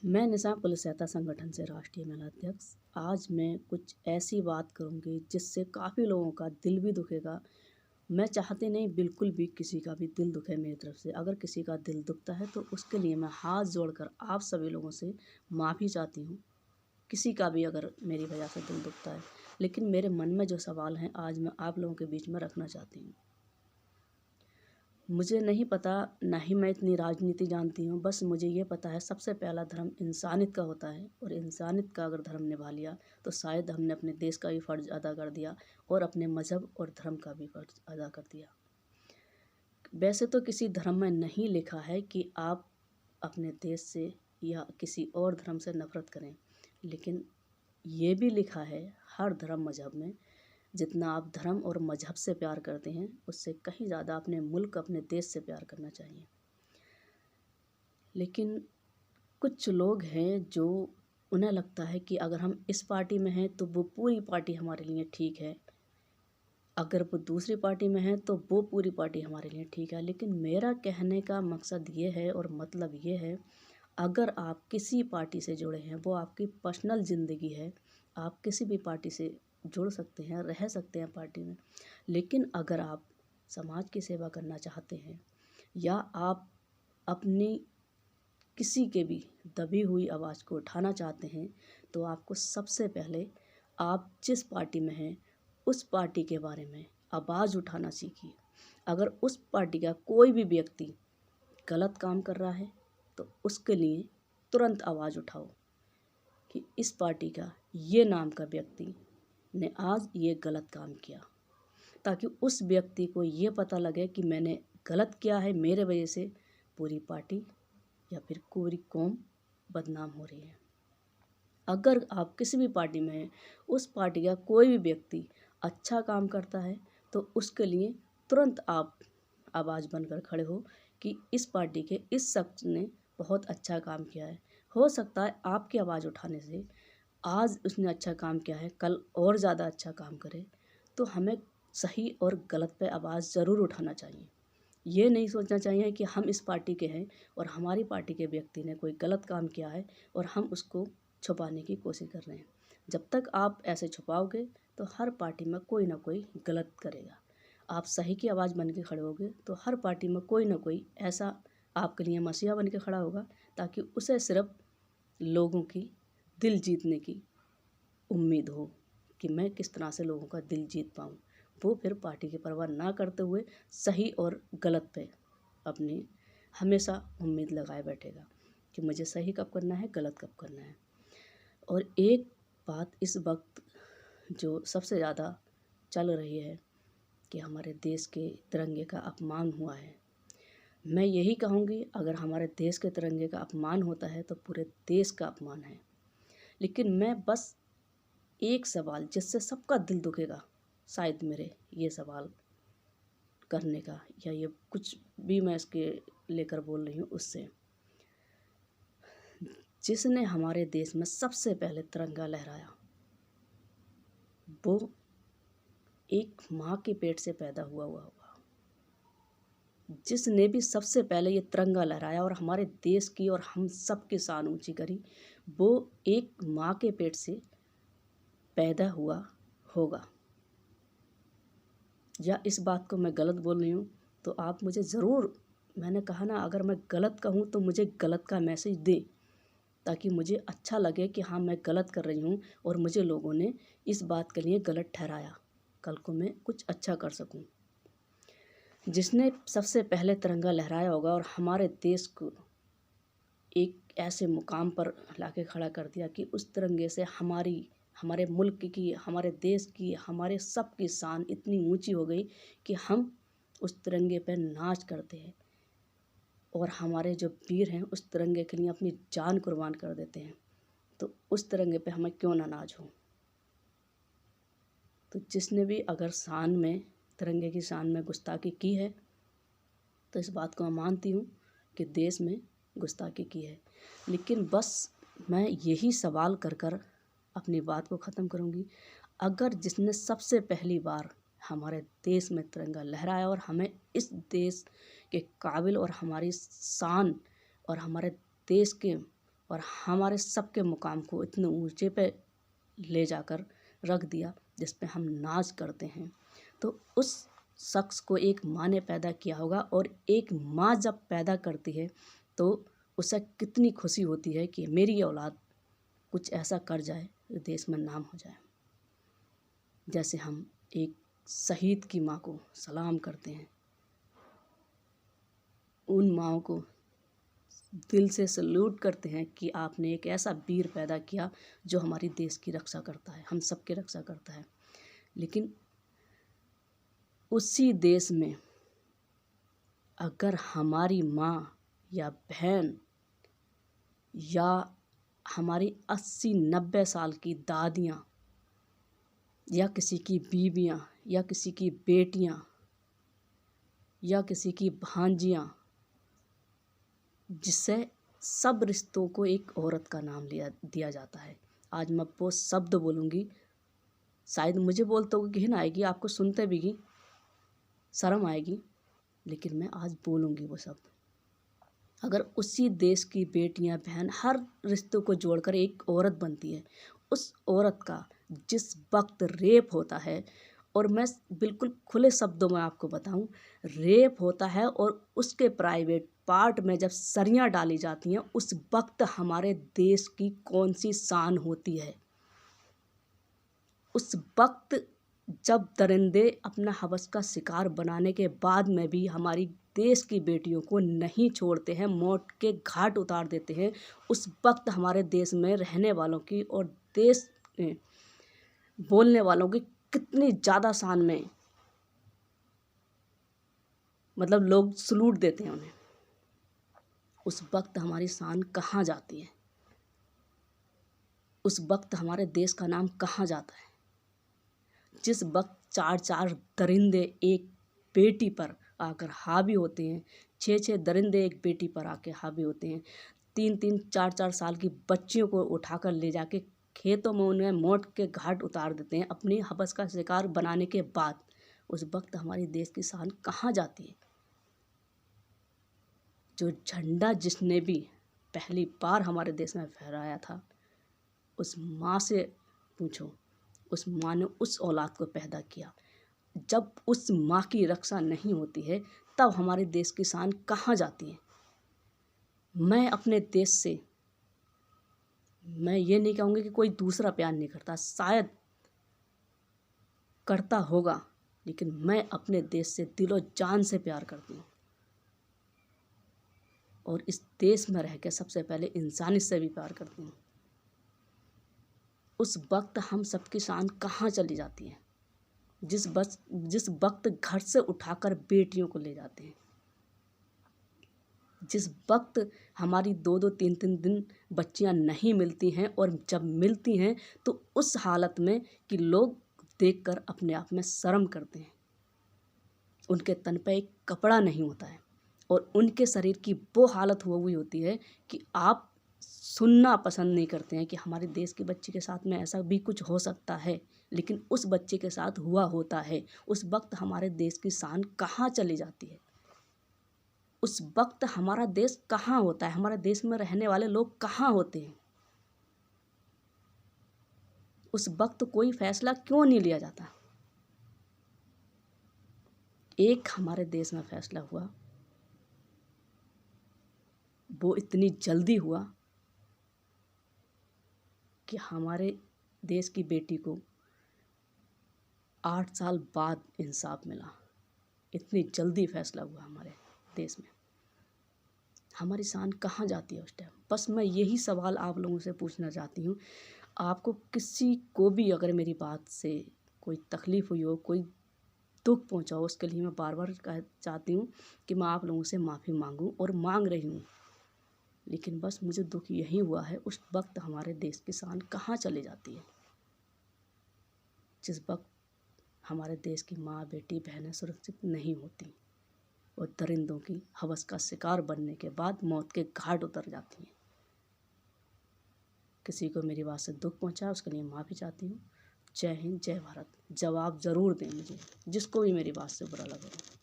मैं निज़ाम पुलिस सहायता संगठन से राष्ट्रीय महिला अध्यक्ष। आज मैं कुछ ऐसी बात करूँगी जिससे काफ़ी लोगों का दिल भी दुखेगा। मैं चाहती नहीं बिल्कुल भी किसी का भी दिल दुखे मेरी तरफ से। अगर किसी का दिल दुखता है तो उसके लिए मैं हाथ जोड़कर आप सभी लोगों से माफ़ी चाहती हूँ। किसी का भी अगर मेरी वजह से दिल दुखता है, लेकिन मेरे मन में जो सवाल हैं आज मैं आप लोगों के बीच में रखना चाहती हूँ। मुझे नहीं पता, ना ही मैं इतनी राजनीति जानती हूँ। बस मुझे ये पता है सबसे पहला धर्म इंसानियत का होता है, और इंसानियत का अगर धर्म निभा लिया तो शायद हमने अपने देश का भी फ़र्ज़ अदा कर दिया और अपने मज़हब और धर्म का भी फ़र्ज़ अदा कर दिया। वैसे तो किसी धर्म में नहीं लिखा है कि आप अपने देश से या किसी और धर्म से नफ़रत करें, लेकिन ये भी लिखा है हर धर्म मज़हब में, जितना आप धर्म और मज़हब से प्यार करते हैं उससे कहीं ज़्यादा अपने मुल्क, अपने देश से प्यार करना चाहिए। लेकिन कुछ लोग हैं जो उन्हें लगता है कि अगर हम इस पार्टी में हैं तो वो पूरी पार्टी हमारे लिए ठीक है, अगर वो दूसरी पार्टी में है तो वो पूरी पार्टी हमारे लिए ठीक है। लेकिन मेरा कहने का मकसद ये है और मतलब ये है, अगर आप किसी पार्टी से जुड़े हैं वो आपकी पर्सनल ज़िंदगी है, आप किसी भी पार्टी से जुड़ सकते हैं, रह सकते हैं पार्टी में। लेकिन अगर आप समाज की सेवा करना चाहते हैं या आप अपनी किसी के भी दबी हुई आवाज़ को उठाना चाहते हैं, तो आपको सबसे पहले आप जिस पार्टी में हैं उस पार्टी के बारे में आवाज़ उठाना सीखिए। अगर उस पार्टी का कोई भी व्यक्ति गलत काम कर रहा है तो उसके लिए तुरंत आवाज़ उठाओ कि इस पार्टी का ये नाम का व्यक्ति ने आज ये गलत काम किया, ताकि उस व्यक्ति को ये पता लगे कि मैंने गलत किया है, मेरे वजह से पूरी पार्टी या फिर पूरी कौम बदनाम हो रही है। अगर आप किसी भी पार्टी में हैं, उस पार्टी का कोई भी व्यक्ति अच्छा काम करता है तो उसके लिए तुरंत आप आवाज़ बनकर खड़े हो कि इस पार्टी के इस शख्स ने बहुत अच्छा काम किया है। हो सकता है आपकी आवाज़ उठाने से आज उसने अच्छा काम किया है, कल और ज़्यादा अच्छा काम करे। तो हमें सही और गलत पे आवाज़ ज़रूर उठाना चाहिए। ये नहीं सोचना चाहिए कि हम इस पार्टी के हैं और हमारी पार्टी के व्यक्ति ने कोई गलत काम किया है और हम उसको छुपाने की कोशिश कर रहे हैं। जब तक आप ऐसे छुपाओगे तो हर पार्टी में कोई ना कोई गलत करेगा। आप सही की आवाज़ बन के खड़े होगे तो हर पार्टी में कोई ना कोई ऐसा आपके लिए मसीहा बन के खड़ा होगा, ताकि उसे सिर्फ लोगों की दिल जीतने की उम्मीद हो कि मैं किस तरह से लोगों का दिल जीत पाऊँ। वो फिर पार्टी की परवाह ना करते हुए सही और गलत पे अपनी हमेशा उम्मीद लगाए बैठेगा कि मुझे सही कब करना है, गलत कब करना है। और एक बात इस वक्त जो सबसे ज़्यादा चल रही है कि हमारे देश के तिरंगे का अपमान हुआ है। मैं यही कहूँगी, अगर हमारे देश के तिरंगे का अपमान होता है तो पूरे देश का अपमान है। लेकिन मैं बस एक सवाल जिससे सबका दिल दुखेगा, शायद मेरे ये सवाल करने का या ये कुछ भी मैं इसके लेकर बोल रही हूँ उससे, जिसने हमारे देश में सबसे पहले तिरंगा लहराया वो एक माँ के पेट से पैदा हुआ होगा। जिसने भी सबसे पहले ये तिरंगा लहराया और हमारे देश की और हम सब की शान ऊंची करी, वो एक माँ के पेट से पैदा हुआ होगा। या इस बात को मैं गलत बोल रही हूँ तो आप मुझे ज़रूर, मैंने कहा ना, अगर मैं गलत कहूँ तो मुझे गलत का मैसेज दें, ताकि मुझे अच्छा लगे कि हाँ मैं गलत कर रही हूँ और मुझे लोगों ने इस बात के लिए गलत ठहराया, कल को मैं कुछ अच्छा कर सकूँ। जिसने सबसे पहले तिरंगा लहराया होगा और हमारे देश को एक ऐसे मुकाम पर लाके खड़ा कर दिया कि उस तिरंगे से हमारे मुल्क की, हमारे देश की, हमारे सब की शान इतनी ऊंची हो गई कि हम उस तिरंगे पर नाच करते हैं और हमारे जो वीर हैं उस तिरंगे के लिए अपनी जान कुर्बान कर देते हैं। तो उस तिरंगे पे हमें क्यों ना नाच हो। तो जिसने भी अगर शान में, तिरंगे की शान में गुस्ताखी की है तो इस बात को मैं मानती हूँ कि देश में गुस्ताखी की है। लेकिन बस मैं यही सवाल कर कर अपनी बात को ख़त्म करूँगी, अगर जिसने सबसे पहली बार हमारे देश में तिरंगा लहराया और हमें इस देश के काबिल और हमारी शान और हमारे देश के और हमारे सबके मुकाम को इतने ऊंचे पे ले जाकर रख दिया जिस पे हम नाज करते हैं। तो उस शख्स को एक माँ ने पैदा किया होगा, और एक माँ जब पैदा करती है तो उसे कितनी खुशी होती है कि मेरी औलाद कुछ ऐसा कर जाए जो देश में नाम हो जाए। जैसे हम एक शहीद की माँ को सलाम करते हैं, उन माँओं को दिल से सल्यूट करते हैं कि आपने एक ऐसा वीर पैदा किया जो हमारी देश की रक्षा करता है, हम सबकी रक्षा करता है। लेकिन उसी देश में अगर हमारी माँ या बहन या हमारी 80-90 साल की दादियाँ या किसी की बीवियाँ या किसी की बेटियाँ या किसी की भांजियाँ, जिससे सब रिश्तों को एक औरत का नाम दिया जाता है। आज मैं वो शब्द बोलूँगी, शायद मुझे बोलते हुए घिन आएगी, आपको सुनते भी शर्म आएगी, लेकिन मैं आज बोलूँगी वो शब्द। अगर उसी देश की बेटियां बहन हर रिश्तों को जोड़कर एक औरत बनती है, उस औरत का जिस वक्त रेप होता है, और मैं बिल्कुल खुले शब्दों में आपको बताऊं, रेप होता है और उसके प्राइवेट पार्ट में जब सरियां डाली जाती हैं, उस वक्त हमारे देश की कौन सी शान होती है। उस वक्त जब दरिंदे अपना हवस का शिकार बनाने के बाद में भी हमारी देश की बेटियों को नहीं छोड़ते हैं, मौत के घाट उतार देते हैं, उस वक्त हमारे देश में रहने वालों की और देश में बोलने वालों की कितनी ज़्यादा शान में, मतलब लोग सलूट देते हैं उन्हें। उस वक्त हमारी शान कहाँ जाती है, उस वक्त हमारे देश का नाम कहाँ जाता है। जिस वक्त 4-4 दरिंदे एक बेटी पर आकर हावी होते हैं, 6-6 दरिंदे एक बेटी पर आके हावी होते हैं, 3-3 4-4 साल की बच्चियों को उठाकर ले जाके खेतों में उन्हें मौत के घाट उतार देते हैं अपनी हवस का शिकार बनाने के बाद, उस वक्त हमारी देश की शान कहाँ जाती है। जो झंडा जिसने भी पहली बार हमारे देश में फहराया था, उस माँ से पूछो, उस माँ ने उस औलाद को पैदा किया। जब उस माँ की रक्षा नहीं होती है तब हमारे देश की शान कहाँ जाती है। मैं अपने देश से, मैं ये नहीं कहूँगी कि कोई दूसरा प्यार नहीं करता, शायद करता होगा, लेकिन मैं अपने देश से दिलो जान से प्यार करती हूँ, और इस देश में रह के सबसे पहले इंसानियत से भी प्यार करती हूँ। उस वक्त हम सबकी शान कहाँ चली जाती है, जिस वक्त घर से उठाकर बेटियों को ले जाते हैं, जिस वक्त हमारी 2-2 3-3 दिन बच्चियां नहीं मिलती हैं, और जब मिलती हैं तो उस हालत में कि लोग देखकर अपने आप में शर्म करते हैं। उनके तन पे एक कपड़ा नहीं होता है, और उनके शरीर की वो हालत हुई होती है कि आप सुनना पसंद नहीं करते हैं कि हमारे देश की बच्ची के साथ में ऐसा भी कुछ हो सकता है, लेकिन उस बच्चे के साथ हुआ होता है। उस वक्त हमारे देश की शान कहाँ चली जाती है, उस वक्त हमारा देश कहाँ होता है, हमारे देश में रहने वाले लोग कहाँ होते हैं। उस वक्त कोई फैसला क्यों नहीं लिया जाता। एक हमारे देश में फैसला हुआ, वो इतनी जल्दी हुआ कि हमारे देश की बेटी को 8 साल बाद इंसाफ मिला। इतनी जल्दी फैसला हुआ हमारे देश में। हमारी शान कहाँ जाती है उस टाइम। बस मैं यही सवाल आप लोगों से पूछना चाहती हूँ। आपको किसी को भी अगर मेरी बात से कोई तकलीफ़ हुई हो, कोई दुख पहुँचा हो, उसके लिए मैं बार बार चाहती हूँ कि मैं आप लोगों से माफ़ी मांगूँ, और मांग रही हूँ। लेकिन बस मुझे दुख यही हुआ है, उस वक्त हमारे देश की शान कहाँ चली जाती है, जिस वक्त हमारे देश की माँ, बेटी, बहनें सुरक्षित नहीं होती और दरिंदों की हवस का शिकार बनने के बाद मौत के घाट उतर जाती हैं। किसी को मेरी बात से दुख पहुंचा, उसके लिए माफ़ी चाहती हूँ। जय हिंद, जय भारत। जवाब ज़रूर दें मुझे, जिसको भी मेरी बात से बुरा लगे।